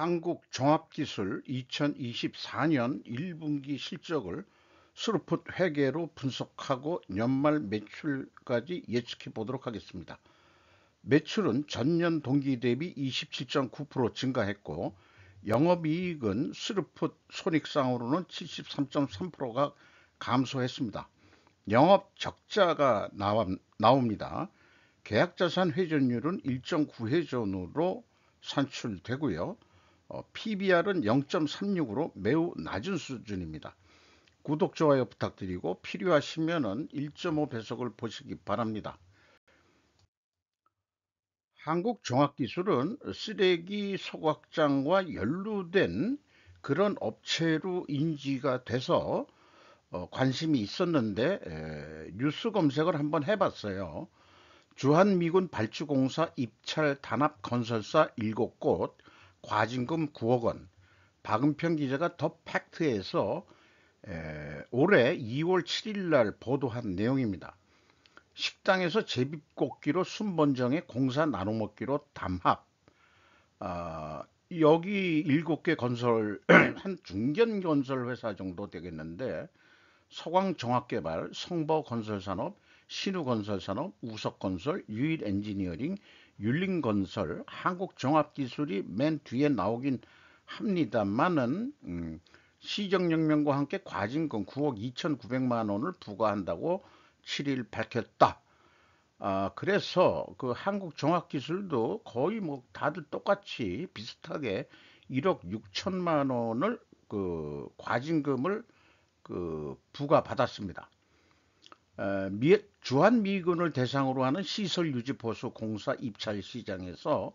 한국종합기술 2024년 1분기 실적을 스루풋 회계로 분석하고 연말 매출까지 예측해 보도록 하겠습니다. 매출은 전년 동기 대비 27.9% 증가했고 영업이익은 스루풋 손익상으로는 73.3%가 감소했습니다. 영업 적자가 나옵니다. 계약자산 회전율은 1.9회전으로 산출되고요. PBR은 0.36으로 매우 낮은 수준입니다. 구독, 좋아요 부탁드리고 필요하시면 1.5배속을 보시기 바랍니다. 한국종합기술은 쓰레기 소각장과 연루된 그런 업체로 인지가 돼서 관심이 있었는데 뉴스 검색을 한번 해봤어요. 주한미군 발주공사 입찰 단합 건설사 7곳, 과징금 9억 원. 박은평 기자가 더 팩트에서 올해 2월 7일 날 보도한 내용입니다. 식당에서 제비뽑기로 순번정에 공사 나눠먹기로 담합. 여기 7개 건설 한 중견건설 회사 정도 되겠는데 서광종합개발, 성버건설산업, 신우건설산업, 우석건설, 유일엔지니어링, 율림건설, 한국종합기술이 맨 뒤에 나오긴 합니다만은 시정연명과 함께 과징금 9억 2,900만 원을 부과한다고 7일 밝혔다. 그래서 그 한국종합기술도 거의 뭐 다들 똑같이 비슷하게 1억 6천만 원을 그 과징금을 그 부과받았습니다. 주한미군을 대상으로 하는 시설유지보수 공사 입찰 시장에서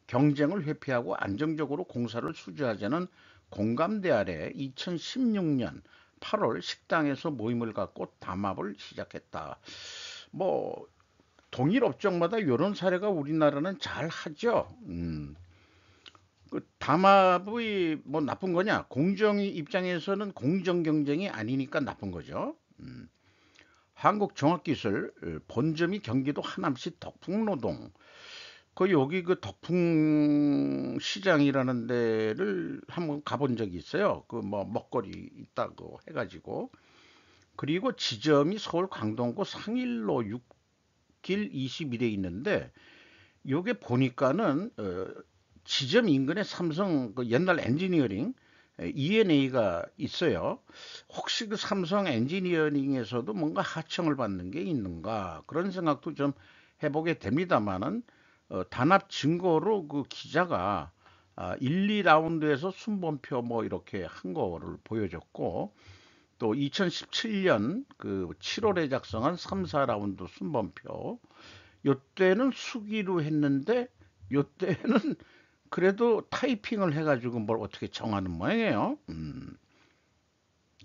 경쟁을 회피하고 안정적으로 공사를 수주하자는 공감대 아래 2016년 8월 식당에서 모임을 갖고 담합을 시작했다. 뭐 동일 업종마다 이런 사례가 우리나라는 잘 하죠. 그 담합이 뭐 나쁜 거냐? 공정위 입장에서는 공정 경쟁이 아니니까 나쁜 거죠. 한국종합기술 본점이 경기도 하남시 덕풍노동. 그 여기 그 덕풍 시장이라는 데를 한번 가본 적이 있어요. 그 뭐 먹거리 있다고 해가지고. 그리고 지점이 서울 강동구 상일로 6길 21에 있는데 요게 보니까는 지점 인근에 삼성 그 옛날 엔지니어링 ENA가 있어요. 혹시 그 삼성 엔지니어링에서도 뭔가 하청을 받는 게 있는가 그런 생각도 좀 해보게 됩니다만은 단합 증거로 그 기자가 1, 2라운드에서 순번표 뭐 이렇게 한 거를 보여줬고 또 2017년 그 7월에 작성한 3, 4라운드 순번표 요때는 수기로 했는데 요때는 그래도 타이핑을 해가지고 뭘 어떻게 정하는 모양이에요.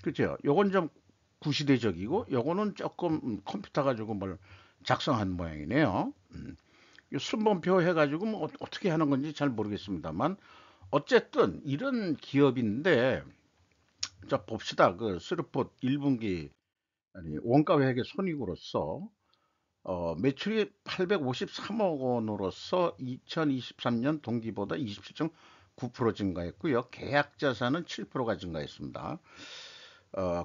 그죠? 요건 좀 구시대적이고 요거는 조금 컴퓨터 가지고 뭘 작성한 모양이네요. 요 순번표 해가지고 뭐 어떻게 하는 건지 잘 모르겠습니다만 어쨌든 이런 기업인데 자 봅시다. 그 스루폿 1분기 아니 원가회계 손익으로서 매출이 853억 원으로서 2023년 동기보다 27.9% 증가했고요. 계약 자산은 7%가 증가했습니다.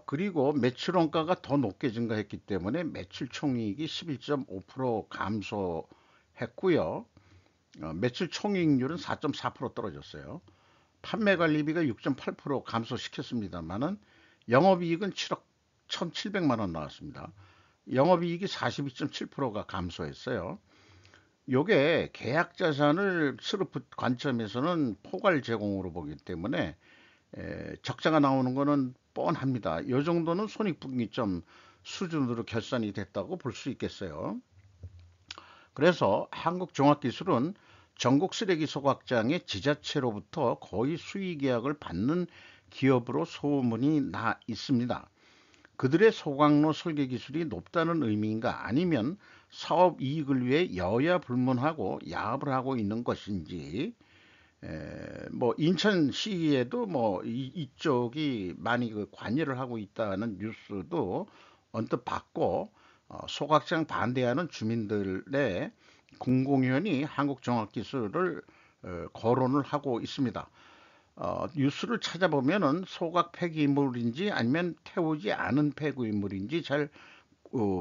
그리고 매출 원가가 더 높게 증가했기 때문에 매출 총이익이 11.5% 감소했고요. 매출 총이익률은 4.4% 떨어졌어요. 판매 관리비가 6.8% 감소시켰습니다만은 영업이익은 7억 1,700만 원 나왔습니다. 영업이익이 42.7%가 감소했어요. 요게 계약 자산을 스루풋 관점에서는 포괄 제공으로 보기 때문에 적자가 나오는 거는 뻔합니다. 이 정도는 손익분기점 수준으로 결산이 됐다고 볼 수 있겠어요. 그래서 한국종합기술은 전국 쓰레기 소각장의 지자체로부터 거의 수의 계약을 받는 기업으로 소문이 나 있습니다. 그들의 소각로 설계 기술이 높다는 의미인가 아니면 사업 이익을 위해 여야 불문하고 야합을 하고 있는 것인지 뭐 인천시에도 뭐 이쪽이 많이 그 관여를 하고 있다는 뉴스도 언뜻 봤고 소각장 반대하는 주민들의 공공연히 한국종합기술을 거론을 하고 있습니다. 뉴스를 찾아보면은 소각 폐기물인지 아니면 태우지 않은 폐기물인지 잘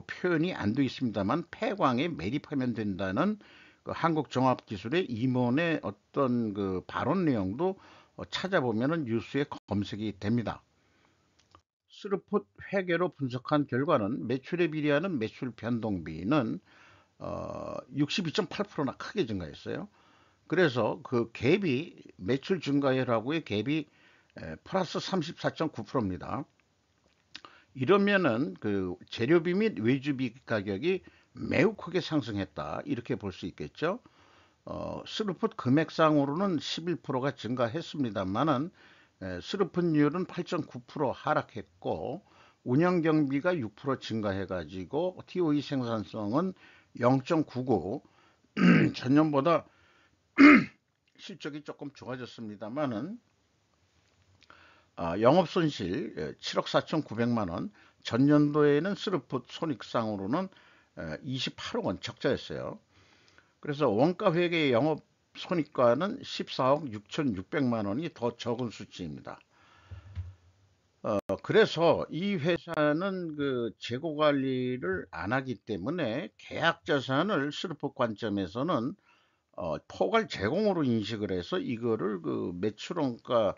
표현이 안 돼 있습니다만 폐광에 매립하면 된다는 그 한국종합기술의 임원의 어떤 그 발언 내용도 찾아보면은 뉴스에 검색이 됩니다. 스루폿 회계로 분석한 결과는 매출에 비례하는 매출 변동비는 62.8%나 크게 증가했어요. 그래서 그 갭이 매출 증가율하고의 갭이 플러스 34.9%입니다. 이러면은 그 재료비 및 외주비 가격이 매우 크게 상승했다 이렇게 볼 수 있겠죠. 스루풋 금액상으로는 11%가 증가했습니다만은 스루풋률은 8.9% 하락했고 운영 경비가 6% 증가해가지고 TOE 생산성은 0.99 전년보다 실적이 조금 좋아졌습니다만은 영업 손실 7억 4,900만 원, 전년도에는 스루풋 손익상으로는 28억 원 적자였어요. 그래서 원가 회계 영업 손익과는 14억 6,600만 원이 더 적은 수치입니다. 그래서 이 회사는 그 재고 관리를 안 하기 때문에 계약 자산을 스루풋 관점에서는 포괄 제공으로 인식을 해서 이거를 그 매출원가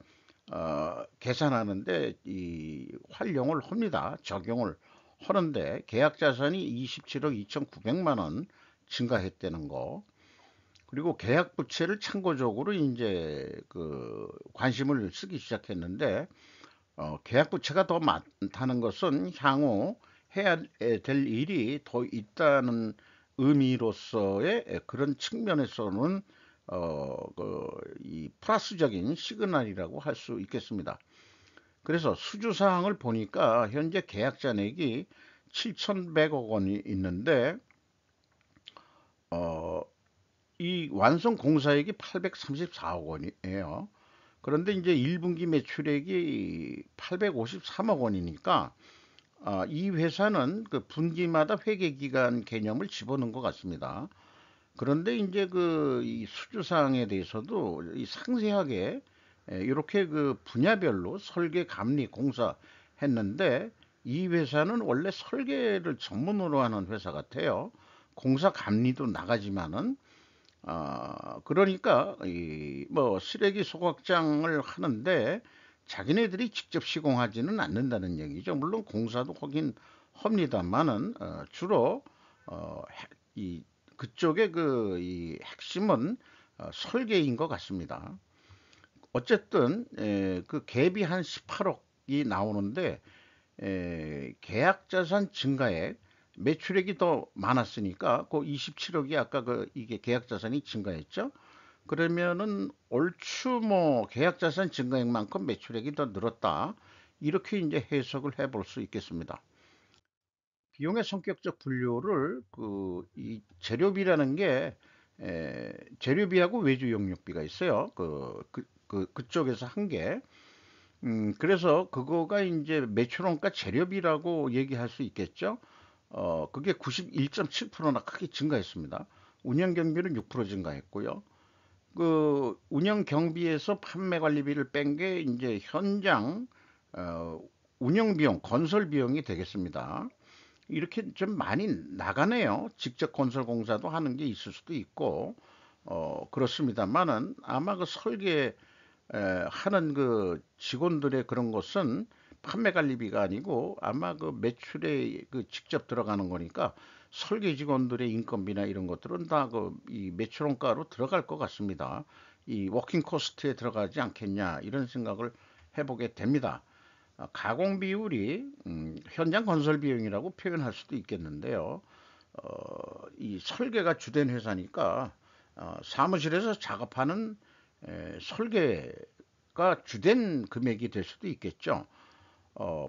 계산하는데 이 활용을 합니다. 적용을 하는데 계약 자산이 27억 2,900만 원 증가했다는 거. 그리고 계약 부채를 참고적으로 이제 그 관심을 쓰기 시작했는데 계약 부채가 더 많다는 것은 향후 해야 될 일이 더 있다는 의미로서의 그런 측면에서는 이 플러스적인 시그널이라고 할 수 있겠습니다. 그래서 수주사항을 보니까 현재 계약 잔액이 7,100억 원이 있는데 어, 이 완성 공사액이 834억 원이에요. 그런데 이제 1분기 매출액이 853억 원이니까 이 회사는 그 분기마다 회계 기간 개념을 집어넣은 것 같습니다. 그런데 이제 그 이 수주 사항에 대해서도 이 상세하게 이렇게 그 분야별로 설계, 감리, 공사 했는데 이 회사는 원래 설계를 전문으로 하는 회사 같아요. 공사 감리도 나가지만은 그러니까 이 뭐 쓰레기 소각장을 하는데 자기네들이 직접 시공하지는 않는다는 얘기죠. 물론 공사도 하긴 합니다만은 주로 이 그쪽의 그 이 핵심은 설계인 것 같습니다. 어쨌든 그 갭이 한 18억이 나오는데 계약 자산 증가액 매출액이 더 많았으니까 그 27억이 아까 그 이게 계약 자산이 증가했죠. 그러면은 얼추 뭐 계약 자산 증가액만큼 매출액이 더 늘었다. 이렇게 이제 해석을 해볼 수 있겠습니다. 비용의 성격적 분류를 그 이 재료비라는 게 재료비하고 외주 용역비가 있어요. 그쪽에서 한 게. 그래서 그거가 이제 매출원가 재료비라고 얘기할 수 있겠죠. 그게 91.7%나 크게 증가했습니다. 운영 경비는 6% 증가했고요. 그 운영 경비에서 판매 관리비를 뺀 게 이제 현장 어, 운영 비용, 건설 비용이 되겠습니다. 이렇게 좀 많이 나가네요. 직접 건설 공사도 하는 게 있을 수도 있고, 그렇습니다만은 아마 그 설계 하는 그 직원들의 그런 것은 판매 관리비가 아니고 아마 그 매출에 그 직접 들어가는 거니까 설계 직원들의 인건비나 이런 것들은 다 그 이 매출원가로 들어갈 것 같습니다. 이 워킹 코스트에 들어가지 않겠냐 이런 생각을 해보게 됩니다. 가공 비율이 현장 건설 비용이라고 표현할 수도 있겠는데요. 이 설계가 주된 회사니까 사무실에서 작업하는 설계가 주된 금액이 될 수도 있겠죠.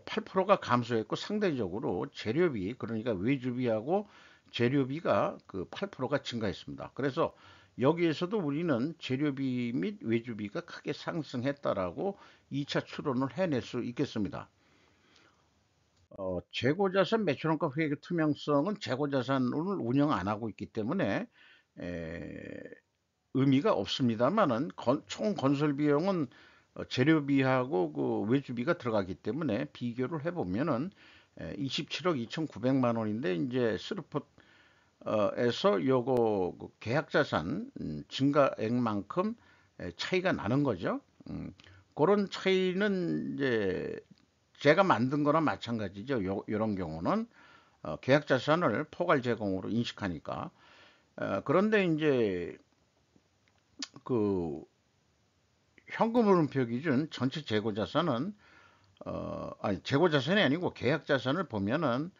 8%가 감소했고 상대적으로 재료비 그러니까 외주비하고 재료비가 그 8%가 증가했습니다. 그래서 여기에서도 우리는 재료비 및 외주비가 크게 상승했다라고 2차 추론을 해낼 수 있겠습니다. 재고자산 매출원가 회계 투명성은 재고자산을 운영 안 하고 있기 때문에 에, 의미가 없습니다만은 총 건설 비용은 재료비하고 그 외주비가 들어가기 때문에 비교를 해보면은 27억 2,900만 원인데 이제 스루폿에서 요거 그 계약자산 증가액만큼 차이가 나는 거죠. 그런 차이는 이제 제가 만든 거나 마찬가지죠. 요런 경우는 계약자산을 포괄 제공으로 인식하니까. 그런데 이제 그 현금 흐름표 기준 전체 재고 자산은 아니 재고 자산이 아니고 계약 자산을 보면은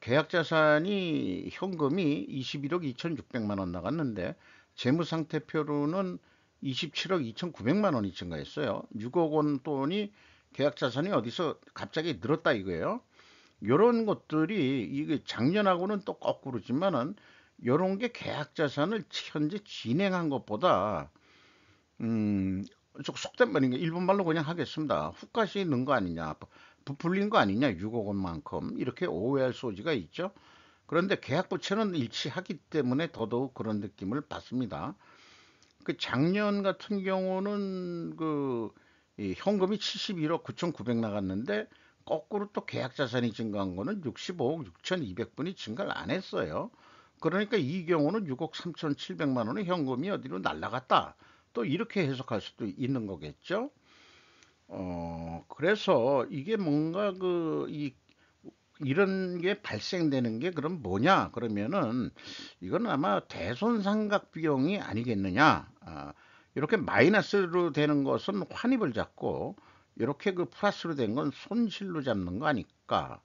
계약 자산이 현금이 21억 2,600만 원 나갔는데 재무 상태표로는 27억 2,900만 원이 증가했어요. 6억 원 돈이 계약 자산이 어디서 갑자기 늘었다 이거예요. 요런 것들이 이게 작년하고는 또 거꾸로지만은 요런 게 계약 자산을 현재 진행한 것보다 음, 속된 말인가 일본 말로 그냥 하겠습니다. 훅가시 넣은 거 아니냐, 부풀린 거 아니냐, 6억 원만큼 이렇게 오해할 소지가 있죠. 그런데 계약 부채는 일치하기 때문에 더더욱 그런 느낌을 받습니다. 그 작년 같은 경우는 이 현금이 71억 9,900 나갔는데 거꾸로 또 계약 자산이 증가한 거는 65억 6,200분이 증가를 안 했어요. 그러니까 이 경우는 6억 3,700만 원의 현금이 어디로 날라갔다. 또 이렇게 해석할 수도 있는 거겠죠. 그래서 이게 뭔가 이런 게 발생되는 게 그럼 뭐냐? 그러면은 이건 아마 대손상각 비용이 아니겠느냐? 이렇게 마이너스로 되는 것은 환입을 잡고 이렇게 그 플러스로 된 건 손실로 잡는 거 아닐까?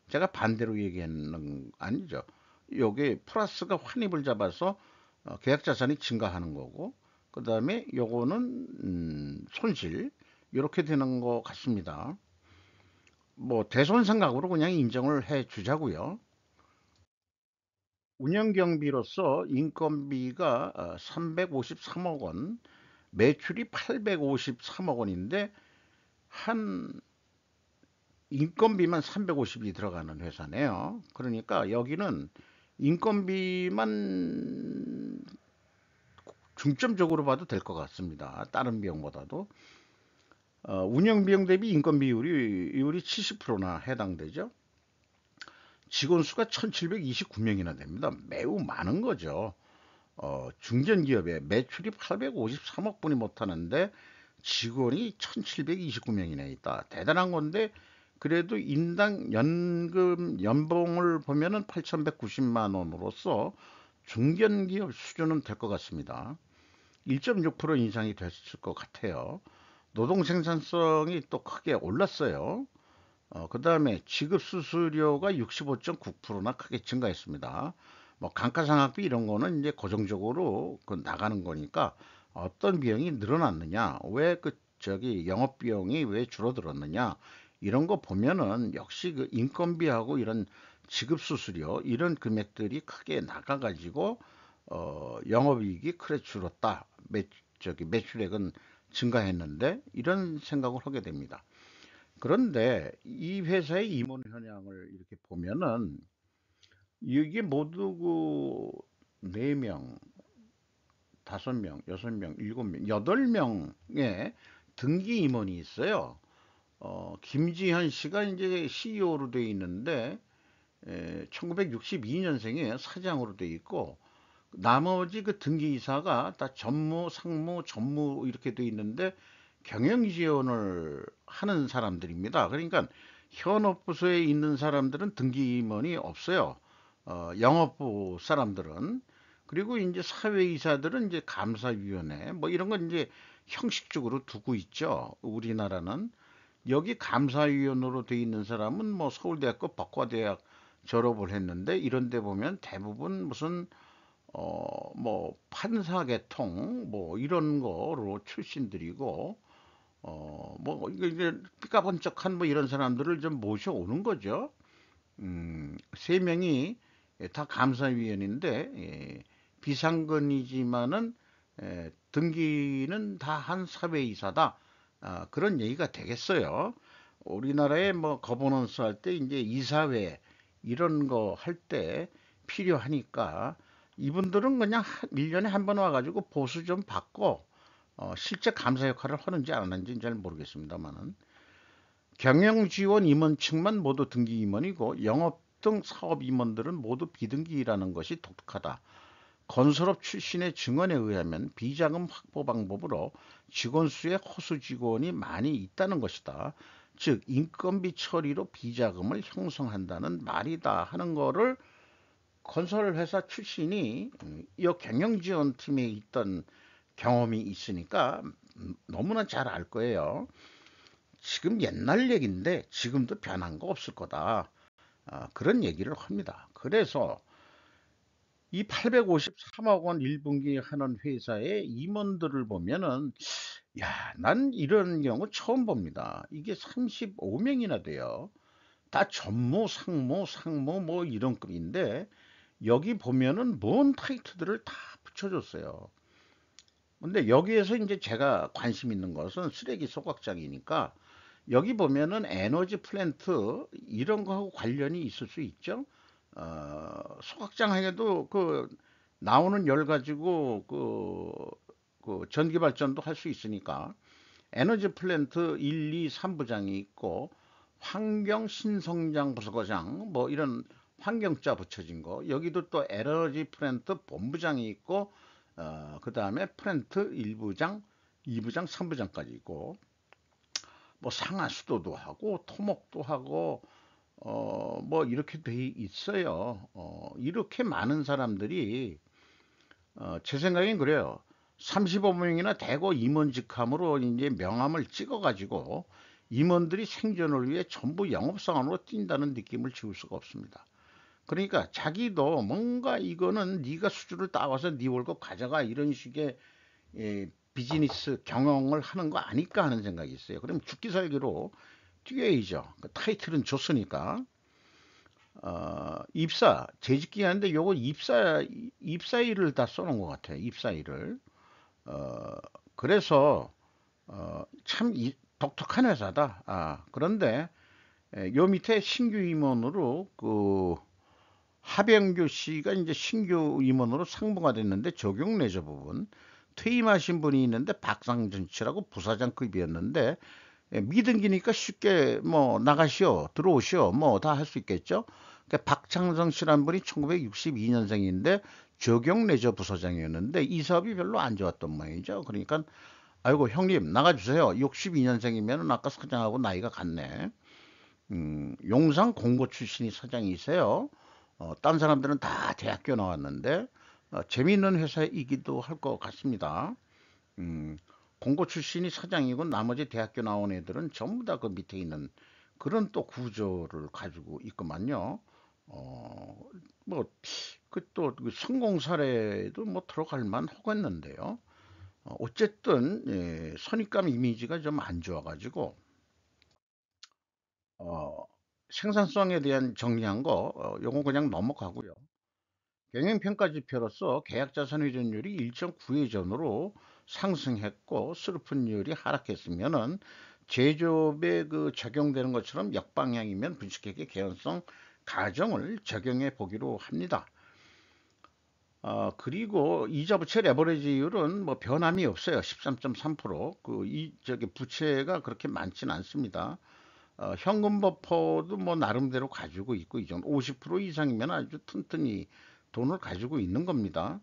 제가 반대로 얘기하는 아니죠. 요게 플러스가 환입을 잡아서 계약 자산이 증가하는 거고 그다음에 요거는 손실 이렇게 되는 것 같습니다. 뭐 대손상각으로 그냥 인정을 해 주자고요. 운영 경비로서 인건비가 353억 원, 매출이 853억 원인데 한 인건비만 350이 들어가는 회사네요. 그러니까 여기는 인건비만 중점적으로 봐도 될 것 같습니다. 다른 비용보다도. 운영 비용 대비 인건비 비율이 70%나 해당되죠. 직원 수가 1,729명이나 됩니다. 매우 많은 거죠. 중견기업에 매출이 853억 분이 못하는데 직원이 1,729명이나 있다. 대단한 건데 그래도 인당 연봉을 보면은 8,190만 원으로서 중견기업 수준은 될 것 같습니다. 1.6% 인상이 됐을 것 같아요. 노동 생산성이 또 크게 올랐어요. 그 다음에 지급 수수료가 65.9%나 크게 증가했습니다. 뭐 감가상각비 이런 거는 이제 고정적으로 나가는 거니까 어떤 비용이 늘어났느냐, 왜 저기 영업 비용이 왜 줄어들었느냐 이런 거 보면은 역시 그 인건비하고 이런 지급 수수료 이런 금액들이 크게 나가가지고 영업이익이 크게 줄었다. 저기 매출액은 증가했는데 이런 생각을 하게 됩니다. 그런데 이 회사의 임원 현황을 이렇게 보면은 이게 모두 그 4명, 5명, 6명, 7명, 8명의 등기 임원이 있어요. 김지현 씨가 이제 CEO로 돼 있는데 1962년생에 사장으로 돼 있고 나머지 그 등기이사가 다 전무, 상무, 전무 이렇게 돼 있는데 경영 지원을 하는 사람들입니다. 그러니까 현업부서에 있는 사람들은 등기임원이 없어요. 영업부 사람들은. 그리고 이제 사회이사들은 이제 감사위원회 뭐 이런 건 이제 형식적으로 두고 있죠. 우리나라는. 여기 감사위원으로 돼 있는 사람은 뭐 서울대학교 법과대학 졸업을 했는데 이런 데 보면 대부분 무슨 뭐 판사계통 뭐 이런 거로 출신들이고 뭐 이게 삐까번쩍한 뭐 이런 사람들을 좀 모셔오는 거죠. 세 명이 다 감사위원인데 비상근이지만은 등기는 다 한 사회이사다. 그런 얘기가 되겠어요. 우리나라에 뭐 거버넌스 할 때 이제 이사회 이런 거 할 때 필요하니까 이분들은 그냥 1년에 한 번 와가지고 보수 좀 받고 실제 감사 역할을 하는지 안 하는지는 잘 모르겠습니다만은 경영지원 임원층만 모두 등기 임원이고 영업 등 사업 임원들은 모두 비등기라는 것이 독특하다. 건설업 출신의 증언에 의하면 비자금 확보 방법으로 직원 수의 호수 직원이 많이 있다는 것이다. 즉 인건비 처리로 비자금을 형성한다는 말이다 하는 거를 건설회사 출신이 이 경영지원팀에 있던 경험이 있으니까 너무나 잘 알 거예요. 지금 옛날 얘기인데 지금도 변한 거 없을 거다. 그런 얘기를 합니다. 그래서 이 853억 원 1분기 하는 회사의 임원들을 보면은 야, 난 이런 경우 처음 봅니다. 이게 35명이나 돼요. 다 전무, 상무, 상무 뭐 이런 급인데 여기 보면은 뭔 타이틀들을 다 붙여줬어요. 근데 여기에서 이제 제가 관심 있는 것은 쓰레기 소각장이니까 여기 보면은 에너지 플랜트 이런 거하고 관련이 있을 수 있죠. 소각장 하게도 그 나오는 열 가지고 그 전기 발전도 할 수 있으니까 에너지 플랜트 1, 2, 3부장이 있고 환경 신성장 부서장 뭐 이런 환경자 붙여진 거 여기도 또 에너지 플랜트 본부장이 있고 그 다음에 플랜트 1부장, 2부장, 3부장까지 있고 뭐 상하수도도 하고 토목도 하고 뭐 이렇게 돼 있어요. 이렇게 많은 사람들이 제 생각엔 그래요. 35명이나 대거 임원직함으로 이제 명함을 찍어가지고 임원들이 생존을 위해 전부 영업사원으로 뛴다는 느낌을 지울 수가 없습니다. 그러니까 자기도 뭔가 이거는 네가 수주를 따와서 네 월급 가져가 이런 식의 비즈니스 경영을 하는 거 아닐까 하는 생각이 있어요. 그럼 죽기 살기로 뛰어야죠. 그 타이틀은 줬으니까. 입사 재직기한데 요거 입사일을 다 써놓은 것 같아요. 입사일을. 어, 그래서 참 독특한 회사다. 그런데 요 밑에 신규 임원으로 그 하병규 씨가 이제 신규 임원으로 상무가 됐는데 적용 내조 부분 퇴임하신 분이 있는데 박상준 씨라고 부사장급이었는데 미등기니까 쉽게 뭐 나가시오 들어오시오 뭐 다 할 수 있겠죠. 그러니까 박창성 씨란 분이 1962년생인데 적용 내조 부서장이었는데 이 사업이 별로 안 좋았던 모양이죠. 그러니까 아이고 형님 나가주세요. 62년생이면 아까 사장하고 나이가 같네. 용산 공고 출신이 사장이세요. 딴 사람들은 다 대학교 나왔는데 재미있는 회사이기도 할 것 같습니다. 음, 공고 출신이 사장이고 나머지 대학교 나온 애들은 전부 다 그 밑에 있는 그런 또 구조를 가지고 있구만요. 어, 뭐, 그 또 성공 사례도 뭐 들어갈 만 하겠는데요. 어쨌든 예, 선입감 이미지가 좀 안 좋아가지고 어, 생산성에 대한 정리한 거 요거 그냥 넘어가고요. 경영평가 지표로서 계약자산 회전율이 1.9회전으로 상승했고 슬픈율이 하락했으면은 제조업에 그 적용되는 것처럼 역방향이면 분식회계 개연성 가정을 적용해 보기로 합니다. 그리고 이자 부채 레버리지율은 뭐 변함이 없어요. 13.3%. 저기 부채가 그렇게 많지는 않습니다. 현금 버퍼도 뭐 나름대로 가지고 있고 이 정도 50% 이상이면 아주 튼튼히 돈을 가지고 있는 겁니다.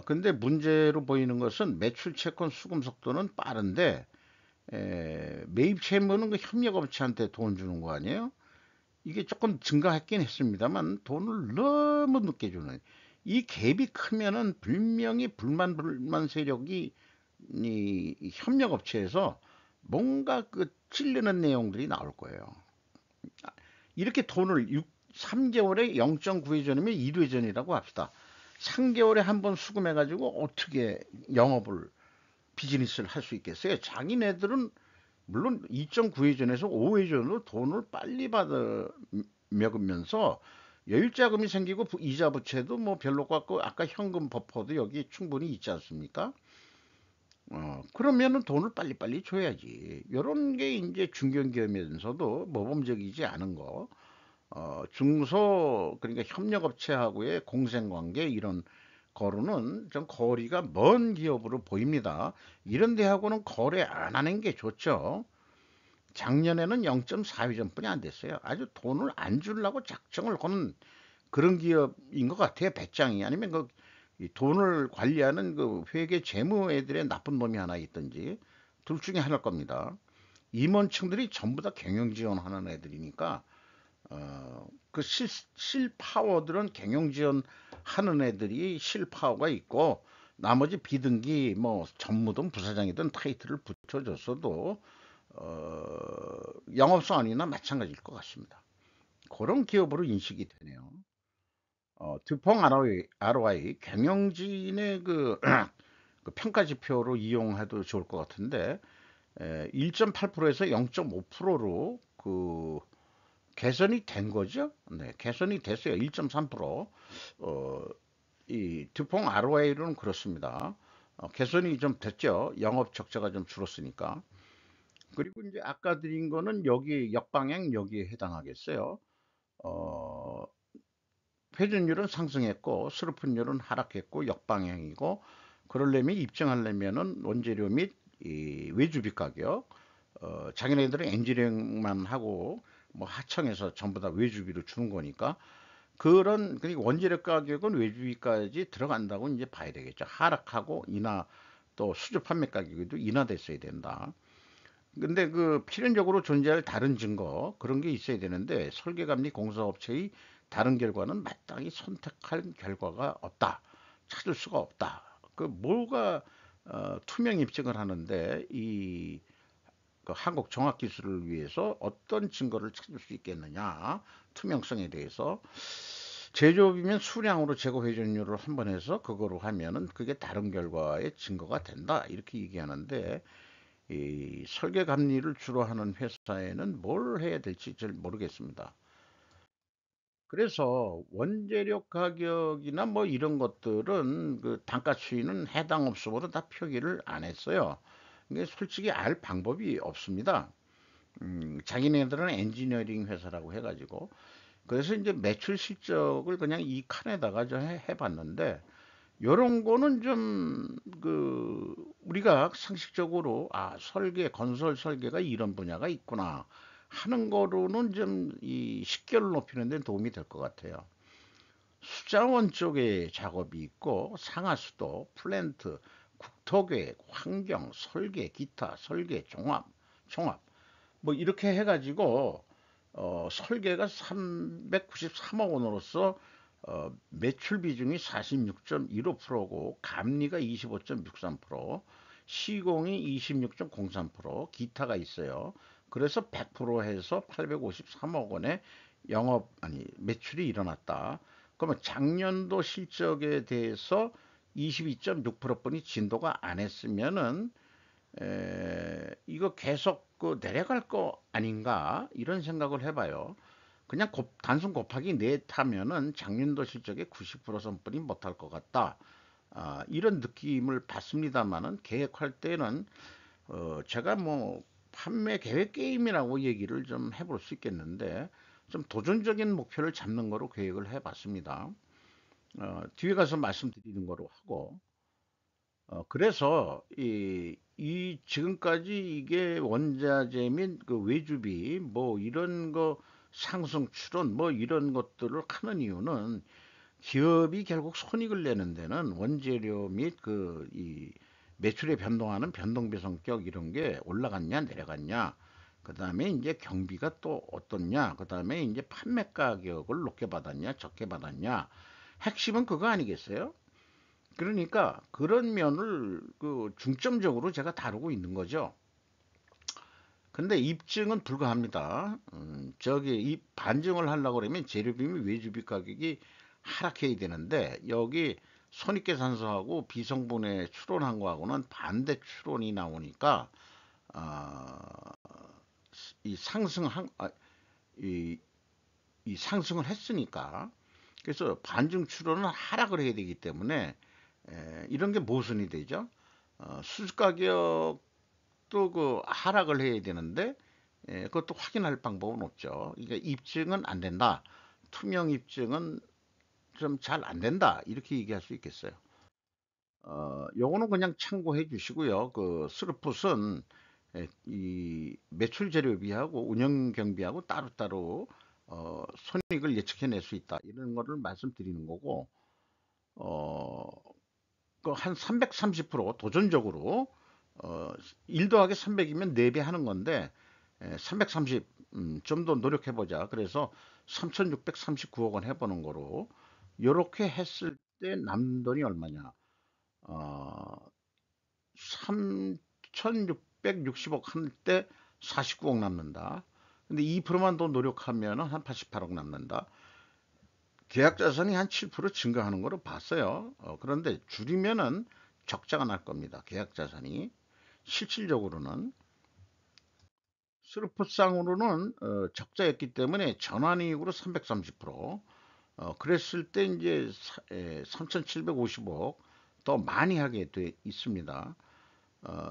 근데 문제로 보이는 것은 매출 채권 수금 속도는 빠른데 매입 채무는 그 협력업체한테 돈 주는 거 아니에요? 이게 조금 증가했긴 했습니다만 돈을 너무 늦게 주는 이 갭이 크면은 분명히 불만 세력이 이 협력업체에서 뭔가 그 찔르는 내용들이 나올 거예요. 이렇게 돈을 3개월에 0.9회전이면 1회전이라고 합시다. 3개월에 한 번 수금해가지고 어떻게 영업을 비즈니스를 할 수 있겠어요? 자기네들은 물론 2.9회전에서 5회전으로 돈을 빨리 받아 먹으면서 여유자금이 생기고 이자 부채도 뭐 별로 같고 아까 현금 버퍼도 여기 충분히 있지 않습니까? 그러면은 돈을 빨리빨리 줘야지. 요런 게 이제 중견기업이면서도 모범적이지 않은 거. 중소 그러니까 협력업체하고의 공생관계 이런 거로는 좀 거리가 먼 기업으로 보입니다. 이런 데하고는 거래 안 하는 게 좋죠. 작년에는 0.4위전뿐이 안 됐어요. 아주 돈을 안 주려고 작정을 거는 그런 기업인 것 같아요. 배짱이 아니면 이 돈을 관리하는 그 회계 재무 애들의 나쁜 놈이 하나 있든지 둘 중에 하나일 겁니다. 임원층들이 전부 다 경영 지원하는 애들이니까 그 실파워들은 경영 지원하는 애들이 실파워가 있고 나머지 비등기 뭐 전무든 부사장이든 타이틀을 붙여줬어도 영업소원이나 마찬가지일 것 같습니다. 그런 기업으로 인식이 되네요. 듀퐁 ROI 경영진의 그 평가 지표로 이용해도 좋을 것 같은데 1.8%에서 0.5%로 그 개선이 된 거죠. 네, 개선이 됐어요. 1.3%. 이 듀퐁 ROI로는 그렇습니다. 개선이 좀 됐죠. 영업 적자가 좀 줄었으니까. 그리고 이제 아까 드린 거는 여기 역방향 여기에 해당하겠어요. 어, 회전율은 상승했고 수르픈율은 하락했고 역방향이고 그러려면 입증하려면은 원재료 및 이 외주비 가격 자기네들은 엔지니어링만 하고 뭐 하청에서 전부 다 외주비로 주는 거니까 그런 그러니까 원재료 가격은 외주비까지 들어간다고 이제 봐야 되겠죠. 하락하고 인하 또 수주 판매 가격에도 인하됐어야 된다. 근데 그 필연적으로 존재할 다른 증거 그런 게 있어야 되는데 설계감리 공사업체의 다른 결과는 마땅히 선택할 결과가 없다. 찾을 수가 없다. 그 뭐가 투명 입증을 하는데 그 한국 정확기술을 위해서 어떤 증거를 찾을 수 있겠느냐. 투명성에 대해서 제조업이면 수량으로 재고 회전율을 한 번 해서 그거로 하면은 그게 다른 결과의 증거가 된다. 이렇게 얘기하는데 이 설계 감리를 주로 하는 회사에는 뭘 해야 될지 잘 모르겠습니다. 그래서 원재료 가격이나 뭐 이런 것들은 그 단가 추이는 해당 업소보다 다 표기를 안 했어요. 이게 솔직히 알 방법이 없습니다. 자기네들은 엔지니어링 회사라고 해가지고 그래서 이제 매출 실적을 그냥 이 칸에다가 좀 해봤는데 요런 거는 좀 그 우리가 상식적으로 아 설계 건설 설계가 이런 분야가 있구나 하는 거로는 좀 이 식견을 높이는 데 도움이 될 것 같아요. 수자원 쪽에 작업이 있고 상하수도, 플랜트, 국토계획, 환경, 설계, 기타, 설계, 종합 뭐 이렇게 해가지고 설계가 393억 원으로서 매출 비중이 46.15%고 감리가 25.63%, 시공이 26.03%, 기타가 있어요. 그래서 100% 해서 853억 원의 매출이 일어났다. 그러면 작년도 실적에 대해서 22.6%뿐이 진도가 안 했으면은 이거 계속 그 내려갈 거 아닌가 이런 생각을 해봐요. 그냥 단순 곱하기 넷 하면은 작년도 실적의 90% 선뿐이 못할 것 같다. 이런 느낌을 받습니다만은 계획할 때는 제가 뭐 판매 계획 게임이라고 얘기를 좀 해볼 수 있겠는데 좀 도전적인 목표를 잡는 거로 계획을 해봤습니다. 뒤에 가서 말씀드리는 거로 하고 그래서 이 지금까지 이게 원자재 및 그 외주비 뭐 이런 거 상승 추론 뭐 이런 것들을 하는 이유는 기업이 결국 손익을 내는 데는 원재료 및 그 이 매출에 변동하는 변동비 성격 이런 게 올라갔냐 내려갔냐 그다음에 이제 경비가 또 어떻냐 그다음에 이제 판매 가격을 높게 받았냐 적게 받았냐 핵심은 그거 아니겠어요? 그러니까 그런 면을 그 중점적으로 제가 다루고 있는 거죠. 근데 입증은 불가합니다. 저기 이 반증을 하려고 그러면 재료비 및 외주비 가격이 하락해야 되는데 여기 손익계산서하고 비성분에 추론한 거하고는 반대 추론이 나오니까 아, 이 상승한 이, 이 상승을 했으니까 그래서 반증 추론은 하락을 해야 되기 때문에 이런 게 모순이 되죠. 수주 가격도 그 하락을 해야 되는데 그것도 확인할 방법은 없죠. 그러니까 입증은 안 된다. 투명 입증은 좀 잘 안 된다. 이렇게 얘기할 수 있겠어요. 요거는 그냥 참고해 주시고요. 그 스루풋은 이 매출 재료비하고 운영 경비하고 따로따로 손익을 예측해낼 수 있다. 이런 거를 말씀드리는 거고, 어, 그 한 330% 도전적으로 어, 1 더하기 300이면 4배 하는 건데 330, 좀 더 노력해 보자. 그래서 3,639억 원 해보는 거로 요렇게 했을 때 남는 돈이 얼마냐? 어, 3,660억 할 때 49억 남는다. 근데 2%만 더 노력하면 한 88억 남는다. 계약 자산이 한 7% 증가하는 거로 봤어요. 그런데 줄이면은 적자가 날 겁니다. 계약 자산이. 실질적으로는 스루프상으로는 적자였기 때문에 전환이익으로 330%, 그랬을 때 이제 3,750억 더 많이 하게 돼 있습니다.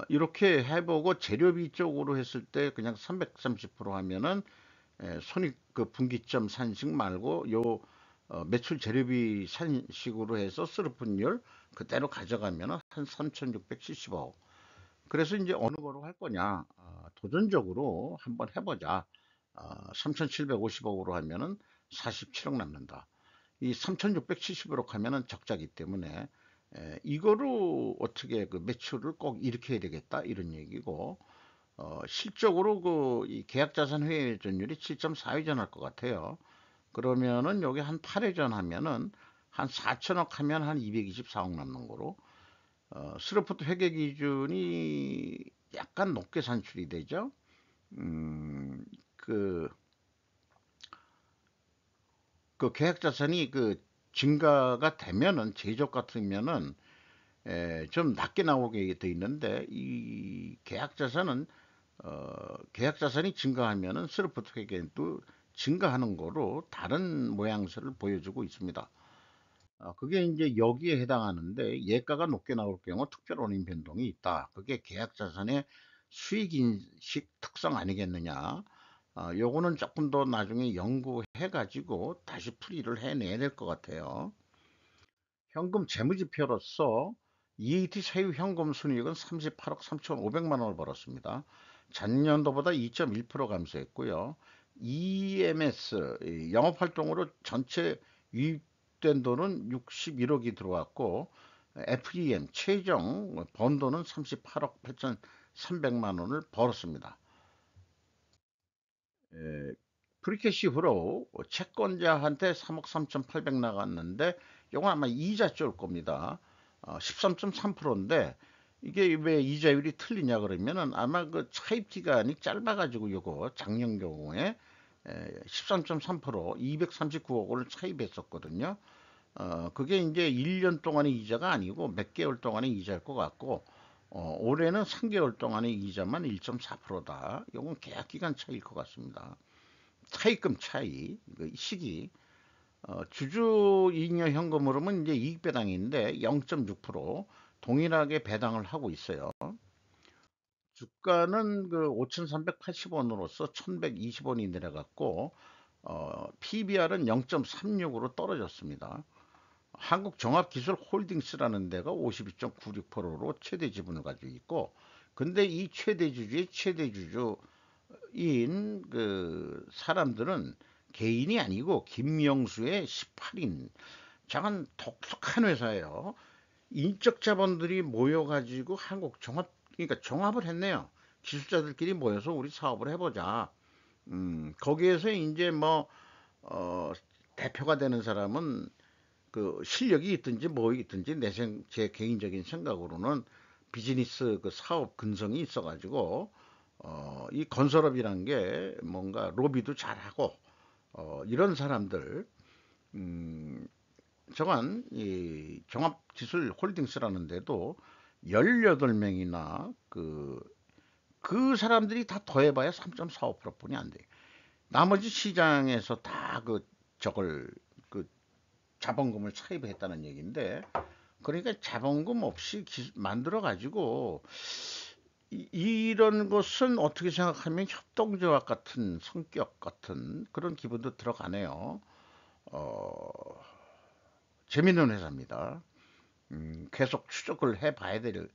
이렇게 해보고 재료비 쪽으로 했을 때 그냥 330% 하면은 손익 그 분기점 산식 말고 요 매출 재료비 산식으로 해서 스루프율 그대로 가져가면은 한 3,670억. 그래서 이제 어느 거로 할 거냐? 도전적으로 한번 해보자. 3,750억으로 하면은 47억 남는다. 이 3,670억 하면은 적자기 때문에 이거로 어떻게 그 매출을 꼭 이렇게 해야 되겠다 이런 얘기고, 실적으로 그 이 계약자산 회전율이 7.4회전 할 것 같아요. 그러면은 여기 한 8회전 하면은 한 4천억 하면 한 224억 남는 거로, 스로프트 회계 기준이 약간 높게 산출이 되죠. 음, 그, 그 계약 자산이 그 증가가 되면은 제적 같으면은 좀 낮게 나오게 돼 있는데, 이 계약 자산은 계약 자산이 증가하면은 스로프트 회계도 증가하는 거로 다른 모양새를 보여주고 있습니다. 그게 이제 여기에 해당하는데, 예가가 높게 나올 경우 특별 원인 변동이 있다. 그게 계약 자산의 수익 인식 특성 아니겠느냐. 요거는 조금 더 나중에 연구해 가지고 다시 풀이를 해내야 될 것 같아요. 현금 재무지표로서 EAT 세후 현금 순이익은 38억 3,500만 원을 벌었습니다. 전년도보다 2.1% 감소했고요. EMS 영업활동으로 전체 유입된 돈은 61억이 들어왔고, FEM 최종 번 돈은 38억 8,300만 원을 벌었습니다. 에, 프리캐시 후로 채권자한테 3억 3,800 나갔는데, 이건 아마 이자 쪽 겁니다. 13.3%인데 이게 왜 이자율이 틀리냐 그러면은 아마 그 차입 기간이 짧아가지고, 요거 작년 경우에 13.3% 239억 원을 차입했었거든요. 그게 이제 1년 동안의 이자가 아니고 몇 개월 동안의 이자일 것 같고, 올해는 3개월 동안의 이자만 1.4%다. 이건 계약 기간 차이일 것 같습니다. 차입금 차이, 그 시기, 주주 잉여 현금으로는 이제 이익 배당인데 0.6% 동일하게 배당을 하고 있어요. 주가는 그 5,380원으로서 1,120원이 내려갔고, PBR은 0.36으로 떨어졌습니다. 한국종합기술홀딩스라는 데가 52.96%로 최대 지분을 가지고 있고, 근데 이 최대 주주의 최대 주주인 그 사람들은 개인이 아니고 김명수의 18인, 작은 독특한 회사예요. 인적 자본들이 모여가지고 그러니까 종합을 했네요. 기술자들끼리 모여서 우리 사업을 해보자. 거기에서 이제 뭐 대표가 되는 사람은 그 실력이 있든지 뭐 있든지, 제 개인적인 생각으로는 비즈니스 그 사업 근성이 있어가지고, 이 건설업이란 게 뭔가 로비도 잘하고, 이런 사람들, 음, 저간 이 종합기술홀딩스라는 데도 18명이나 그 사람들이 다 더해봐야 3.45%뿐이 안 돼. 나머지 시장에서 다 그 저걸 그 자본금을 차입했다는 얘기인데, 그러니까 자본금 없이 만들어 가지고 이런 것은 어떻게 생각하면 협동조합 같은 성격 같은 그런 기분도 들어가네요. 어, 재밌는 회사입니다. 계속 추적을 해봐야 될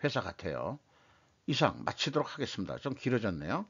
회사 같아요. 이상 마치도록 하겠습니다. 좀 길어졌네요.